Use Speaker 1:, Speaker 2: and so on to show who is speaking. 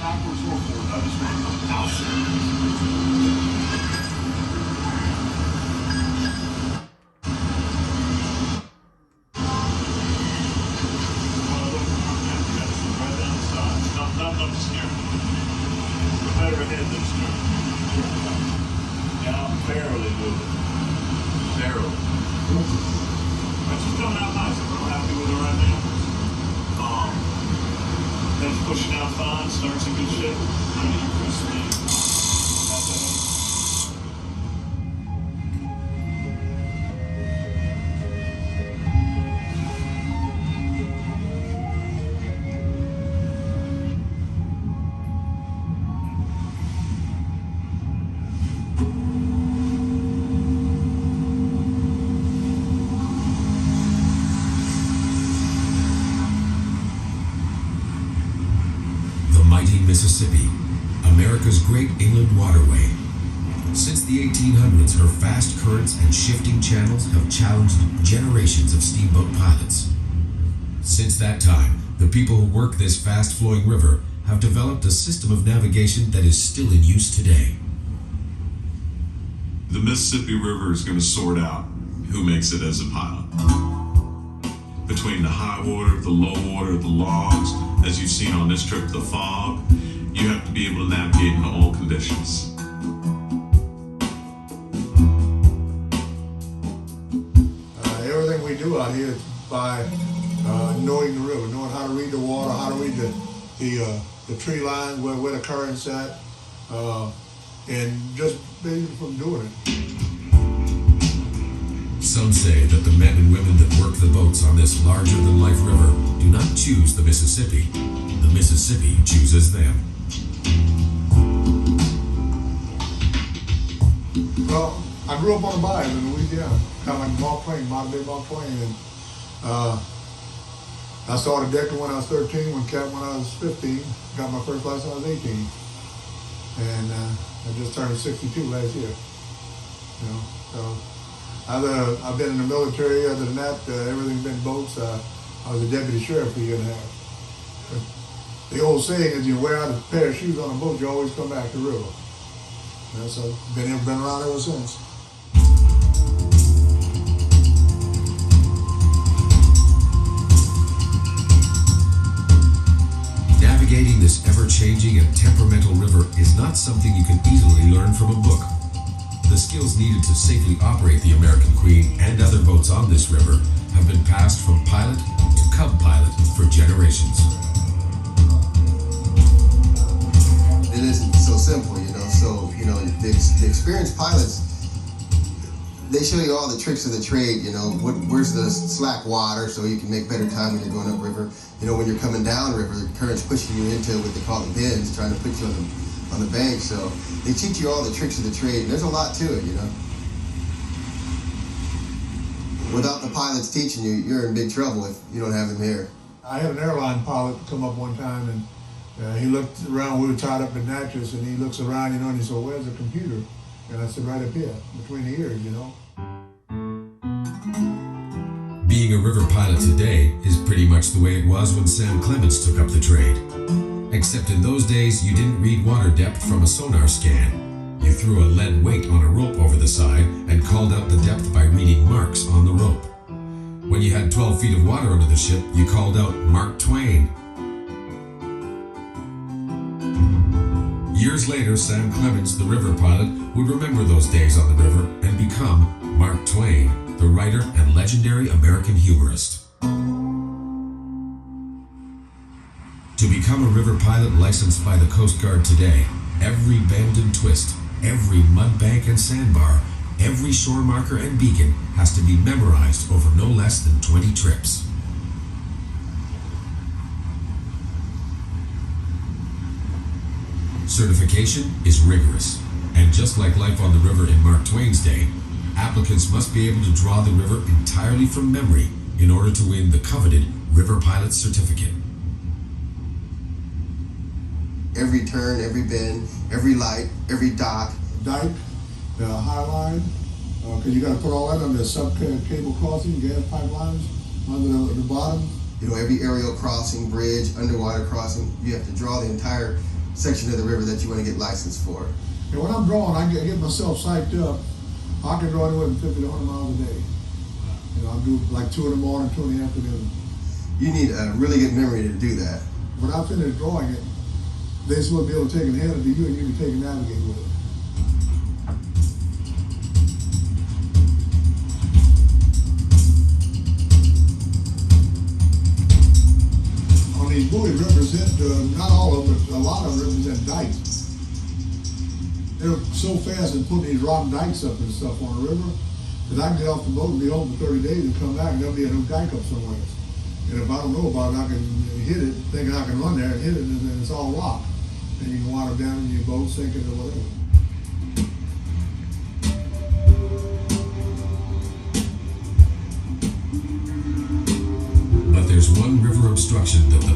Speaker 1: backwards or forward. I just want to house it. Not steering. Better ahead than steering. Yeah, I'm barely moving. Barely. But she's coming out nice. I'm real happy with her right now. That's pushing out fine, starts in good shape. I need to increase speed.
Speaker 2: Mississippi, America's great inland waterway. Since the 1800s, her fast currents and shifting channels have challenged generations of steamboat pilots. Since that time, the people who work this fast-flowing river have developed a system of navigation that is still in use today.
Speaker 3: The Mississippi River is going to sort out who makes it as a pilot. Between the high water, the low water, the logs, as you've seen on this trip, the fog, you have to be able to navigate in all conditions.
Speaker 4: Everything we do out here is by knowing the river, knowing how to read the water, how to read the tree lines, where the current's at, and just basically from doing it.
Speaker 2: Some say that the men and women that work the boats on this larger-than-life river do not choose the Mississippi. The Mississippi chooses them.
Speaker 4: Well, I grew up on a bayou in Louisiana, kind of like Mark Twain, modern day Mark Twain, and I started decking when I was 13, went captain when I was 15, got my first license when I was 18, and I just turned 62 last year. You know, so I've been in the military. Other than that, everything's been boats. I was a deputy sheriff for a year and a half. The old saying is, you wear out a pair of shoes on a boat, you always come back to the river. You know, so been around ever since.
Speaker 2: Navigating this ever-changing and temperamental river is not something you can easily learn from a book. The skills needed to safely operate the American Queen and other boats on this river have been passed from pilot to cub pilot for generations.
Speaker 5: It isn't so simple, you know. So, you know, the experienced pilots, they show you all the tricks of the trade, you know. Where's the slack water so you can make better time when you're going upriver. You know, when you're coming downriver, the current's pushing you into what they call the bends, trying to put you on the bank. So they teach you all the tricks of the trade. And there's a lot to it, you know. Without the pilots teaching you, you're in big trouble if you don't have them here.
Speaker 4: I had an airline pilot come up one time, and he looked around. We were tied up in Natchez, and he looks around, you know, and he said, "Where's the computer?" And I said, "Right up here, between the ears, you know."
Speaker 2: Being a river pilot today is pretty much the way it was when Sam Clements took up the trade. Except in those days, you didn't read water depth from a sonar scan. You threw a lead weight on a rope over the side and called out the depth by reading marks on the rope. When you had 12 feet of water under the ship, you called out Mark Twain. Years later, Sam Clements, the river pilot, would remember those days on the river and become Mark Twain, the writer and legendary American humorist. To become a river pilot licensed by the Coast Guard today, every bend and twist, every mud bank and sandbar, every shore marker and beacon has to be memorized over no less than 20 trips. Certification is rigorous, and just like life on the river in Mark Twain's day, applicants must be able to draw the river entirely from memory in order to win the coveted River Pilot Certificate.
Speaker 5: Every turn, every bend, every light, every dock.
Speaker 4: Dike, the high line, because you got to put all that under the sub-cable crossing, gas pipelines under the bottom.
Speaker 5: You know, every aerial crossing, bridge, underwater crossing, you have to draw the entire section of the river that you want to get licensed for.
Speaker 4: And when I'm drawing, I get myself psyched up. I can draw anywhere from 50 to 100 miles a day. You know, I'll do like 2 in the morning, 2 in the afternoon.
Speaker 5: You need a really good memory to do that.
Speaker 4: When I finish drawing it, they're supposed to be able to take it hand to you and you can take and navigate with it. On these buoy represent, not all of them, but a lot of them represent dikes. They're so fast in putting these rock dikes up and stuff on the river that I can get off the boat and be home for 30 days and come back and there'll be a new dike up somewhere. And if I don't know about it, I can hit it, thinking I can run there and hit it, and then it's all rock. And you can water down in your boat, sink it or whatever.
Speaker 2: But there's one river obstruction that the